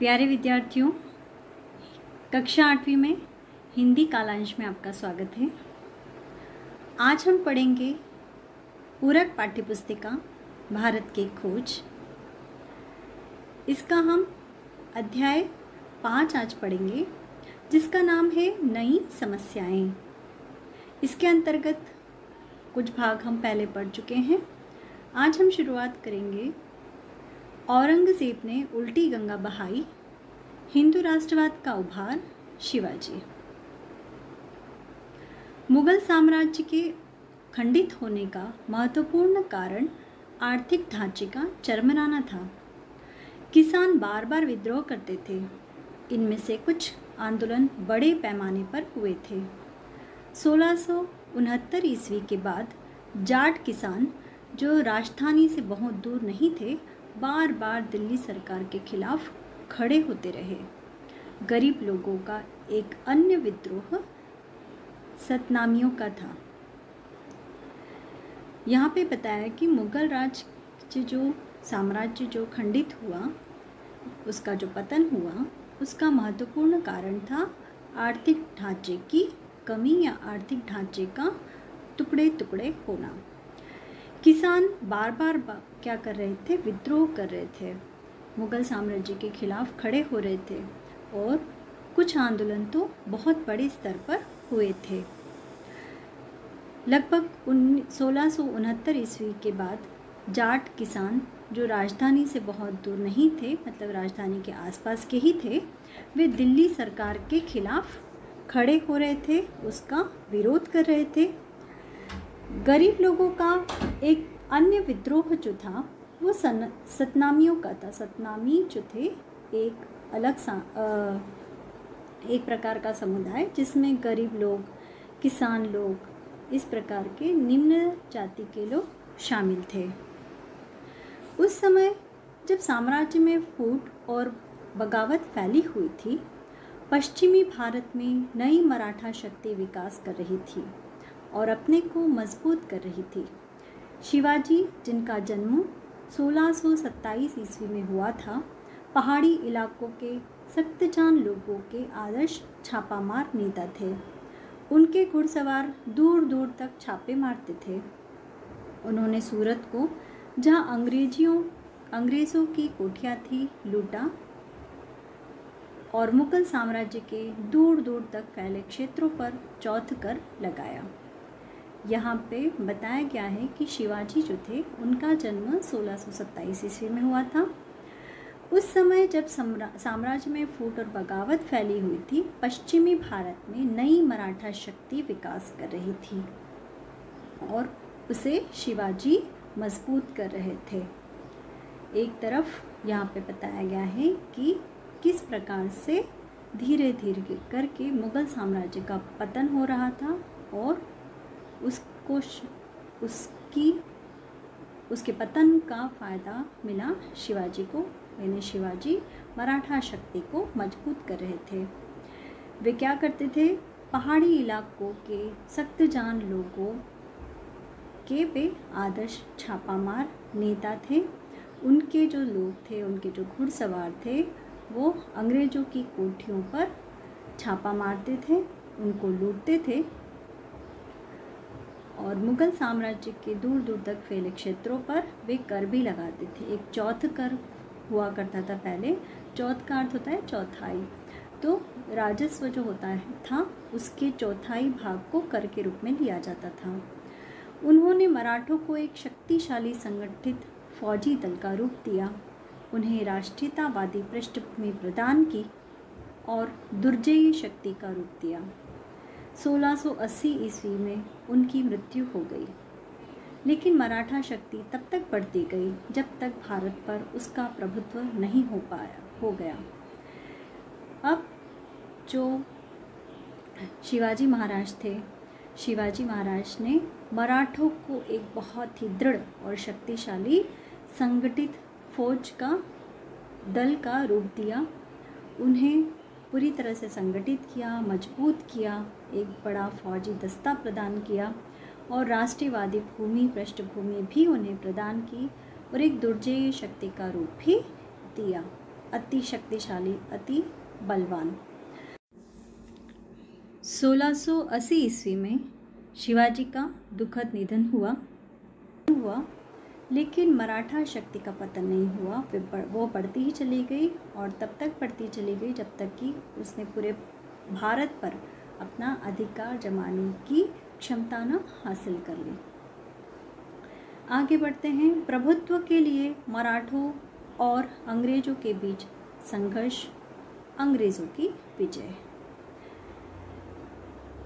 प्यारे विद्यार्थियों, कक्षा 8वीं में हिंदी कालांश में आपका स्वागत है। आज हम पढ़ेंगे पूरक पाठ्यपुस्तिका भारत की खोज। इसका हम अध्याय 5 आज पढ़ेंगे, जिसका नाम है नई समस्याएं। इसके अंतर्गत कुछ भाग हम पहले पढ़ चुके हैं। आज हम शुरुआत करेंगे औरंगजेब ने उल्टी गंगा बहाई, हिंदू राष्ट्रवाद का उभार, शिवाजी। मुगल साम्राज्य के खंडित होने का महत्वपूर्ण कारण आर्थिक ढांचे का चरमराना था। किसान बार बार विद्रोह करते थे। इनमें से कुछ आंदोलन बड़े पैमाने पर हुए थे। 1669 ईस्वी के बाद जाट किसान, जो राजधानी से बहुत दूर नहीं थे, बार बार दिल्ली सरकार के खिलाफ खड़े होते रहे। गरीब लोगों का एक अन्य विद्रोह सतनामियों का था। यहाँ पे बताया कि मुगल राज्य जो साम्राज्य जो खंडित हुआ, उसका जो पतन हुआ, उसका महत्वपूर्ण कारण था आर्थिक ढांचे की कमी या आर्थिक ढांचे का टुकड़े टुकड़े होना। किसान बार बार क्या कर रहे थे? विद्रोह कर रहे थे, मुगल साम्राज्य के खिलाफ खड़े हो रहे थे, और कुछ आंदोलन तो बहुत बड़े स्तर पर हुए थे। लगभग 1669 ईस्वी के बाद जाट किसान, जो राजधानी से बहुत दूर नहीं थे, मतलब राजधानी के आसपास के ही थे, वे दिल्ली सरकार के खिलाफ खड़े हो रहे थे, उसका विरोध कर रहे थे। गरीब लोगों का एक अन्य विद्रोह जो था वो सतनामियों का था। सतनामी जो थे एक अलग एक प्रकार का समुदाय, जिसमें गरीब लोग, किसान लोग, इस प्रकार के निम्न जाति के लोग शामिल थे। उस समय जब साम्राज्य में फूट और बगावत फैली हुई थी, पश्चिमी भारत में नई मराठा शक्ति विकास कर रही थी और अपने को मजबूत कर रही थी। शिवाजी, जिनका जन्म 1627 ईस्वी में हुआ था, पहाड़ी इलाकों के सख्तजान लोगों के आदर्श छापामार नेता थे। उनके घुड़सवार दूर दूर तक छापे मारते थे। उन्होंने सूरत को, जहां अंग्रेज़ों की कोठियाँ थी, लूटा और मुगल साम्राज्य के दूर दूर तक फैले क्षेत्रों पर चौथ कर लगाया। यहाँ पे बताया गया है कि शिवाजी जो थे, उनका जन्म 1627 ईस्वी में हुआ था। उस समय जब साम्राज्य में फूट और बगावत फैली हुई थी, पश्चिमी भारत में नई मराठा शक्ति विकास कर रही थी और उसे शिवाजी मजबूत कर रहे थे। एक तरफ यहाँ पे बताया गया है कि किस प्रकार से धीरे धीरे करके मुगल साम्राज्य का पतन हो रहा था और उसके पतन का फ़ायदा मिला शिवाजी को, यानी शिवाजी मराठा शक्ति को मजबूत कर रहे थे। वे क्या करते थे? पहाड़ी इलाकों के सख्तजान लोगों के वे आदर्श छापामार नेता थे। उनके जो लोग थे, उनके जो घुड़सवार थे, वो अंग्रेज़ों की कोठियों पर छापा मारते थे, उनको लूटते थे और मुगल साम्राज्य के दूर दूर तक फैले क्षेत्रों पर वे कर भी लगाते थे। एक चौथ कर हुआ करता था पहले। चौथ का अर्थ होता है चौथाई। तो राजस्व जो होता था, उसके चौथाई भाग को कर के रूप में लिया जाता था। उन्होंने मराठों को एक शक्तिशाली संगठित फौजी दल का रूप दिया, उन्हें राष्ट्रीयतावादी पृष्ठभूमि प्रदान की और दुर्जयी शक्ति का रूप दिया। 1680 ईस्वी में उनकी मृत्यु हो गई, लेकिन शक्ति तब तक बढ़ती गई जब तक भारत पर उसका प्रभुत्व नहीं हो गया। अब जो शिवाजी महाराज थे, शिवाजी महाराज ने मराठों को एक बहुत ही दृढ़ और शक्तिशाली संगठित फौज का दल का रूप दिया। उन्हें पूरी तरह से संगठित किया, मजबूत किया, एक बड़ा फौजी दस्ता प्रदान किया और राष्ट्रवादी पृष्ठभूमि भी उन्हें प्रदान की और एक दुर्जय शक्ति का रूप भी दिया। अति शक्तिशाली, अति बलवान। 1680 ईस्वी में शिवाजी का दुखद निधन हुआ, लेकिन मराठा शक्ति का पतन नहीं हुआ। वो बढ़ती ही चली गई और तब तक बढ़ती चली गई जब तक कि उसने पूरे भारत पर अपना अधिकार जमाने की क्षमता न हासिल कर ली। आगे बढ़ते हैं। प्रभुत्व के लिए मराठों और अंग्रेजों के बीच संघर्ष, अंग्रेजों की विजय।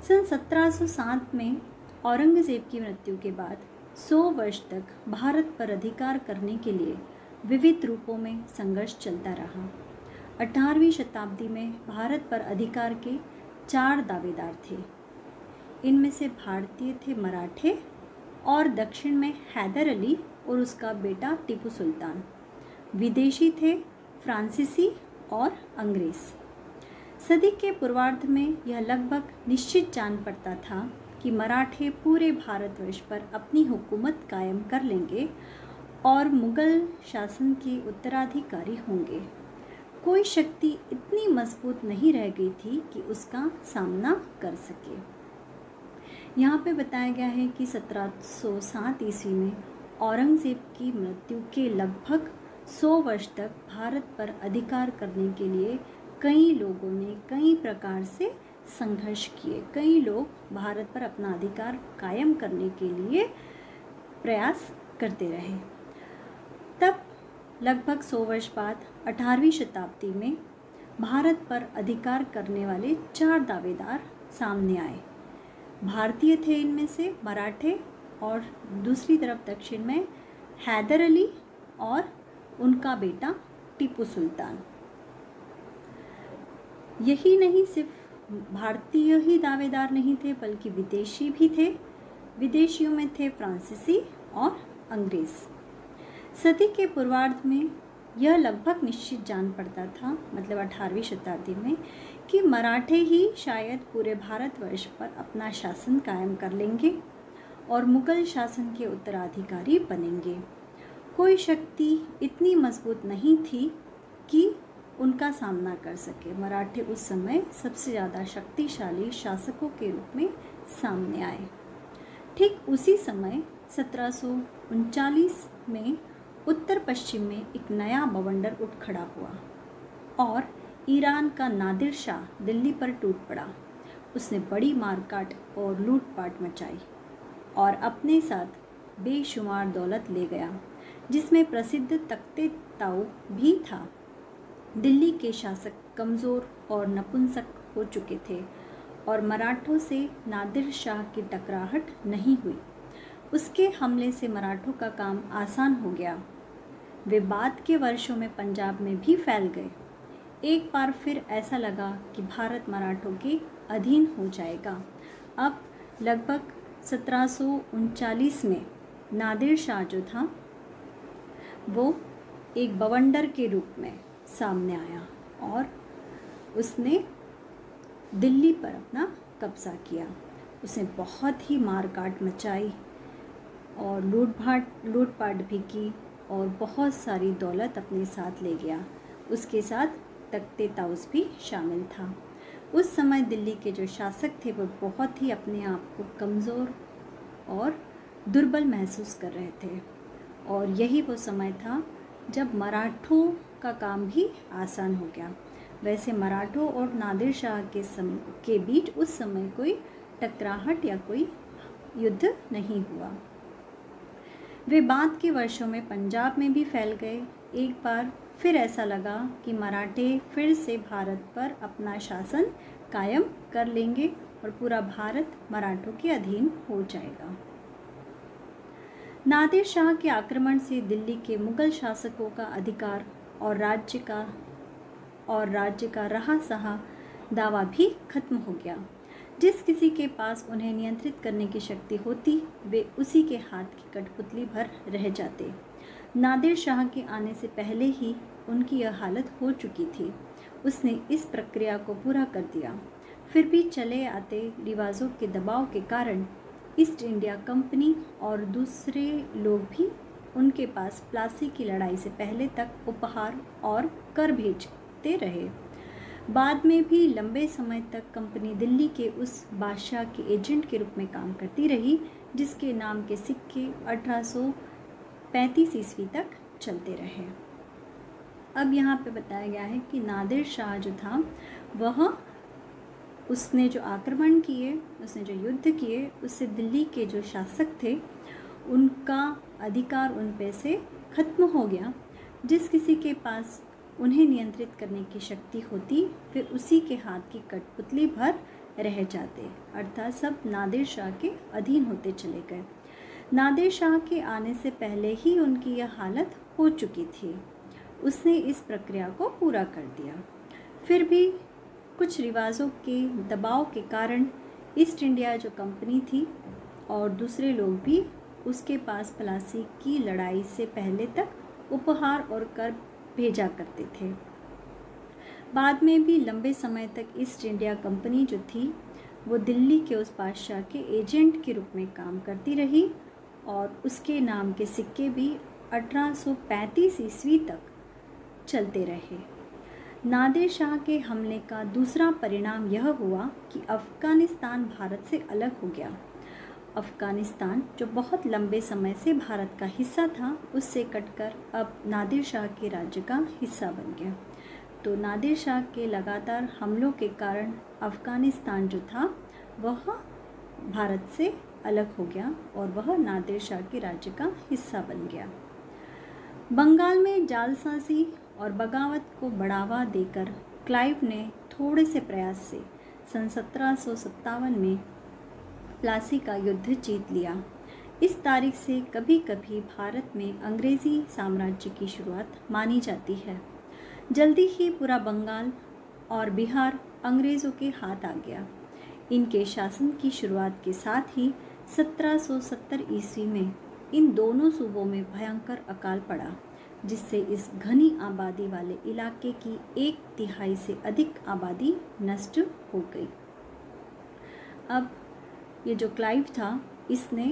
सन 1707 में औरंगजेब की मृत्यु के बाद 100 वर्ष तक भारत पर अधिकार करने के लिए विविध रूपों में संघर्ष चलता रहा। 18वीं शताब्दी में भारत पर अधिकार के 4 दावेदार थे। इनमें से भारतीय थे मराठे और दक्षिण में हैदर अली और उसका बेटा टीपू सुल्तान। विदेशी थे फ्रांसीसी और अंग्रेज। सदी के पूर्वार्ध में यह लगभग निश्चित जान पड़ता था कि मराठे पूरे भारतवर्ष पर अपनी हुकूमत कायम कर लेंगे और मुगल शासन के उत्तराधिकारी होंगे। कोई शक्ति इतनी मजबूत नहीं रह गई थी कि उसका सामना कर सके। यहाँ पे बताया गया है कि 1707 ईस्वी में औरंगजेब की मृत्यु के लगभग 100 वर्ष तक भारत पर अधिकार करने के लिए कई लोगों ने कई प्रकार से संघर्ष किए। कई लोग भारत पर अपना अधिकार कायम करने के लिए प्रयास करते रहे। तब लगभग 100 वर्ष बाद 18वीं शताब्दी में भारत पर अधिकार करने वाले 4 दावेदार सामने आए। भारतीय थे इनमें से मराठे और दूसरी तरफ दक्षिण में हैदर अली और उनका बेटा टीपू सुल्तान। यही नहीं, सिर्फ भारतीय ही दावेदार नहीं थे बल्कि विदेशी भी थे। विदेशियों में थे फ्रांसीसी और अंग्रेज। सदी के पूर्वार्ध में यह लगभग निश्चित जान पड़ता था, मतलब 18वीं शताब्दी में, कि मराठे ही शायद पूरे भारतवर्ष पर अपना शासन कायम कर लेंगे और मुगल शासन के उत्तराधिकारी बनेंगे। कोई शक्ति इतनी मजबूत नहीं थी कि उनका सामना कर सके। मराठे उस समय सबसे ज़्यादा शक्तिशाली शासकों के रूप में सामने आए। ठीक उसी समय 1739 में उत्तर पश्चिम में एक नया बवंडर उठ खड़ा हुआ और ईरान का नादिर शाह दिल्ली पर टूट पड़ा। उसने बड़ी मारकाट और लूटपाट मचाई और अपने साथ बेशुमार दौलत ले गया, जिसमें प्रसिद्ध तख्ते ताऊ भी था। दिल्ली के शासक कमज़ोर और नपुंसक हो चुके थे और मराठों से नादिर शाह की टकराहट नहीं हुई। उसके हमले से मराठों का काम आसान हो गया। वे बाद के वर्षों में पंजाब में भी फैल गए। एक बार फिर ऐसा लगा कि भारत मराठों के अधीन हो जाएगा। अब लगभग 1739 में नादिर शाह जो था वो एक बवंडर के रूप में सामने आया और उसने दिल्ली पर अपना कब्ज़ा किया। उसने बहुत ही मारकाट मचाई और लूटपाट भी की और बहुत सारी दौलत अपने साथ ले गया। उसके साथ तख्ते ताउस भी शामिल था। उस समय दिल्ली के जो शासक थे वो बहुत ही अपने आप को कमज़ोर और दुर्बल महसूस कर रहे थे और यही वो समय था जब मराठों का काम भी आसान हो गया। वैसे मराठों और नादिर शाह के बीच उस समय कोई टकराहट या कोई युद्ध नहीं हुआ। वे बाद के वर्षों में पंजाब में भी फैल गए। एक बार फिर ऐसा लगा कि मराठे फिर से भारत पर अपना शासन कायम कर लेंगे और पूरा भारत मराठों के अधीन हो जाएगा। नादिर शाह के आक्रमण से दिल्ली के मुगल शासकों का अधिकार और राज्य का रहा सहा दावा भी खत्म हो गया। जिस किसी के पास उन्हें नियंत्रित करने की शक्ति होती वे उसी के हाथ की कठपुतली भर रह जाते। नादिर शाह के आने से पहले ही उनकी यह हालत हो चुकी थी। उसने इस प्रक्रिया को पूरा कर दिया। फिर भी चले आते रिवाजों के दबाव के कारण ईस्ट इंडिया कंपनी और दूसरे लोग भी उनके पास प्लासी की लड़ाई से पहले तक उपहार और कर भेजते रहे। बाद में भी लंबे समय तक कंपनी दिल्ली के उस बादशाह के एजेंट के रूप में काम करती रही जिसके नाम के सिक्के 1835 ईस्वी तक चलते रहे। अब यहाँ पे बताया गया है कि नादिर शाह जो था वह उसने जो आक्रमण किए, उसने जो युद्ध किए, उससे दिल्ली के जो शासक थे उनका अधिकार उन पे से खत्म हो गया। जिस किसी के पास उन्हें नियंत्रित करने की शक्ति होती वे उसी के हाथ की कठपुतली भर रह जाते, अर्थात सब नादिर शाह के अधीन होते चले गए। नादिर शाह के आने से पहले ही उनकी यह हालत हो चुकी थी। उसने इस प्रक्रिया को पूरा कर दिया। फिर भी कुछ रिवाजों के दबाव के कारण ईस्ट इंडिया जो कंपनी थी और दूसरे लोग भी उसके पास प्लासी की लड़ाई से पहले तक उपहार और कर भेजा करते थे। बाद में भी लंबे समय तक ईस्ट इंडिया कंपनी जो थी वो दिल्ली के उस बादशाह के एजेंट के रूप में काम करती रही और उसके नाम के सिक्के भी 1835 ईस्वी तक चलते रहे। नादिर शाह के हमले का दूसरा परिणाम यह हुआ कि अफ़गानिस्तान भारत से अलग हो गया। अफ़गानिस्तान जो बहुत लंबे समय से भारत का हिस्सा था उससे कटकर अब नादिर शाह के राज्य का हिस्सा बन गया। तो नादिर शाह के लगातार हमलों के कारण अफ़गानिस्तान जो था वह भारत से अलग हो गया और वह नादिर शाह के राज्य का हिस्सा बन गया। बंगाल में जालसाजी और बगावत को बढ़ावा देकर क्लाइव ने थोड़े से प्रयास से सन 1757 में प्लासी का युद्ध जीत लिया। इस तारीख से कभी कभी भारत में अंग्रेज़ी साम्राज्य की शुरुआत मानी जाती है। जल्दी ही पूरा बंगाल और बिहार अंग्रेज़ों के हाथ आ गया। इनके शासन की शुरुआत के साथ ही 1770 ईस्वी में इन दोनों सूबों में भयंकर अकाल पड़ा जिससे इस घनी आबादी वाले इलाके की 1/3 से अधिक आबादी नष्ट हो गई। अब ये जो क्लाइव था इसने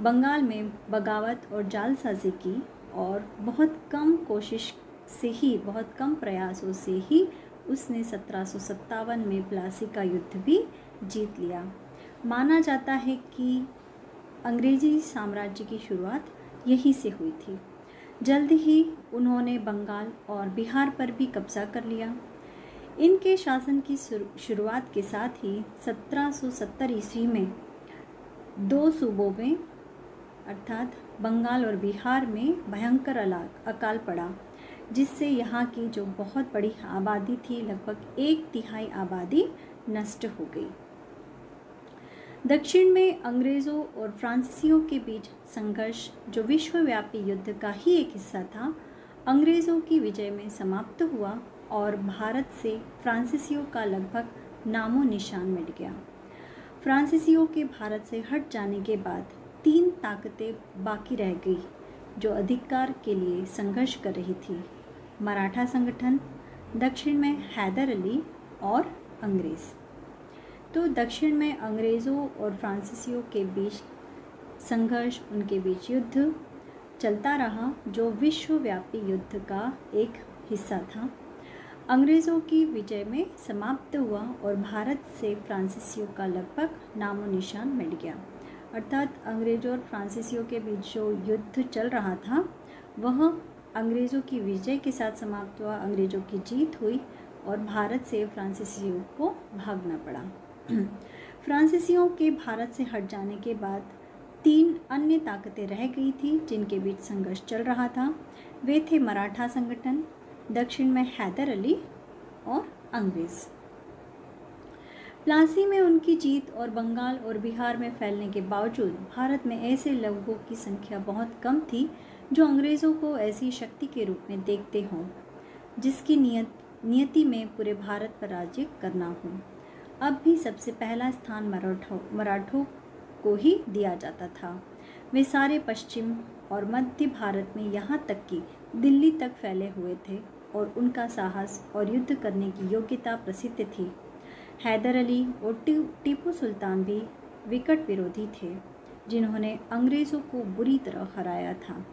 बंगाल में बगावत और जालसाजी की और बहुत कम कोशिश से ही, बहुत कम प्रयासों से ही उसने 1757 में प्लासी का युद्ध भी जीत लिया। माना जाता है कि अंग्रेज़ी साम्राज्य की शुरुआत यहीं से हुई थी। जल्द ही उन्होंने बंगाल और बिहार पर भी कब्जा कर लिया। इनके शासन की शुरुआत के साथ ही 1770 ईस्वी में दो सूबों में अर्थात बंगाल और बिहार में भयंकर अकाल पड़ा जिससे यहाँ की जो बहुत बड़ी आबादी थी लगभग 1/3 आबादी नष्ट हो गई। दक्षिण में अंग्रेज़ों और फ्रांसीसियों के बीच संघर्ष जो विश्वव्यापी युद्ध का ही एक हिस्सा था अंग्रेज़ों की विजय में समाप्त हुआ और भारत से फ्रांसीसियों का लगभग नामो निशान मिट गया। फ्रांसीसियों के भारत से हट जाने के बाद 3 ताकतें बाकी रह गई जो अधिकार के लिए संघर्ष कर रही थी। मराठा संगठन, दक्षिण में हैदर अली और अंग्रेज़। तो दक्षिण में अंग्रेज़ों और फ्रांसीसियों के बीच संघर्ष, उनके बीच युद्ध चलता रहा जो विश्वव्यापी युद्ध का एक हिस्सा था। अंग्रेज़ों की विजय में समाप्त हुआ और भारत से फ्रांसीसियों का लगभग नामो निशान मिट गया। अर्थात अंग्रेज़ों और फ्रांसीसियों के बीच जो युद्ध चल रहा था वह अंग्रेज़ों की विजय के साथ समाप्त हुआ, अंग्रेज़ों की जीत हुई और भारत से फ्रांसीसियों को भागना पड़ा। फ्रांसीसियों के भारत से हट जाने के बाद 3 अन्य ताकतें रह गई थी जिनके बीच संघर्ष चल रहा था। वे थे मराठा संगठन, दक्षिण में हैदर अली और अंग्रेज़। प्लासी में उनकी जीत और बंगाल और बिहार में फैलने के बावजूद भारत में ऐसे लोगों की संख्या बहुत कम थी जो अंग्रेज़ों को ऐसी शक्ति के रूप में देखते हों जिसकी नियति में पूरे भारत पर राज्य करना हो। अब भी सबसे पहला स्थान मराठों को ही दिया जाता था। वे सारे पश्चिम और मध्य भारत में यहाँ तक कि दिल्ली तक फैले हुए थे और उनका साहस और युद्ध करने की योग्यता प्रसिद्ध थी। हैदर अली और टीपू सुल्तान भी विकट विरोधी थे। जिन्होंने अंग्रेज़ों को बुरी तरह हराया था।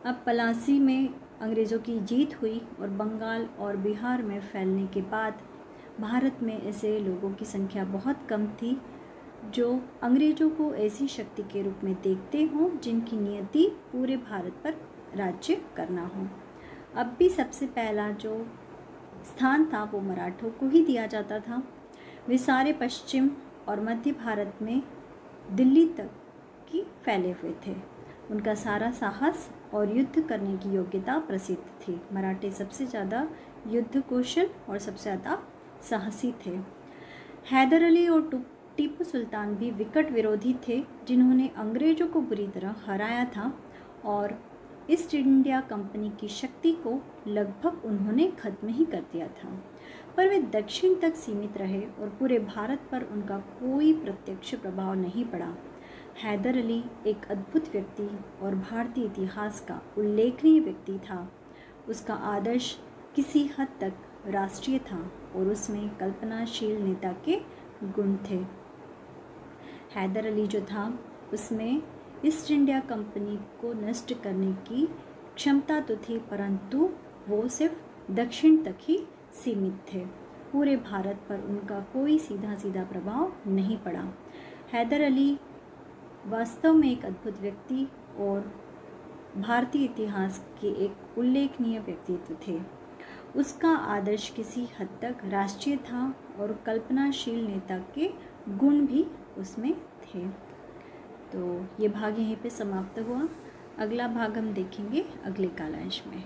अब पलासी में अंग्रेज़ों की जीत हुई और बंगाल और बिहार में फैलने के बाद भारत में ऐसे लोगों की संख्या बहुत कम थी जो अंग्रेज़ों को ऐसी शक्ति के रूप में देखते हों जिनकी नियति पूरे भारत पर राज्य करना हो। अब भी सबसे पहला जो स्थान था वो मराठों को ही दिया जाता था। वे सारे पश्चिम और मध्य भारत में दिल्ली तक की फैले हुए थे। उनका सारा साहस और युद्ध करने की योग्यता प्रसिद्ध थी। मराठे सबसे ज़्यादा युद्ध कौशल और सबसे ज़्यादा साहसी थे। हैदर अली और टीपू सुल्तान भी विकट विरोधी थे जिन्होंने अंग्रेज़ों को बुरी तरह हराया था और ईस्ट इंडिया कंपनी की शक्ति को लगभग उन्होंने खत्म ही कर दिया था। पर वे दक्षिण तक सीमित रहे और पूरे भारत पर उनका कोई प्रत्यक्ष प्रभाव नहीं पड़ा। हैदर अली एक अद्भुत व्यक्ति और भारतीय इतिहास का उल्लेखनीय व्यक्ति था। उसका आदर्श किसी हद तक राष्ट्रीय था और उसमें कल्पनाशील नेता के गुण थे। हैदर अली जो था उसमें ईस्ट इंडिया कंपनी को नष्ट करने की क्षमता तो थी, परंतु वो सिर्फ दक्षिण तक ही सीमित थे। पूरे भारत पर उनका कोई सीधा सीधा प्रभाव नहीं पड़ा। हैदर अली वास्तव में एक अद्भुत व्यक्ति और भारतीय इतिहास के एक उल्लेखनीय व्यक्तित्व थे। उसका आदर्श किसी हद तक राष्ट्रीय था और कल्पनाशील नेता के गुण भी उसमें थे। तो ये भाग यहीं पे समाप्त हुआ। अगला भाग हम देखेंगे अगले कालांश में।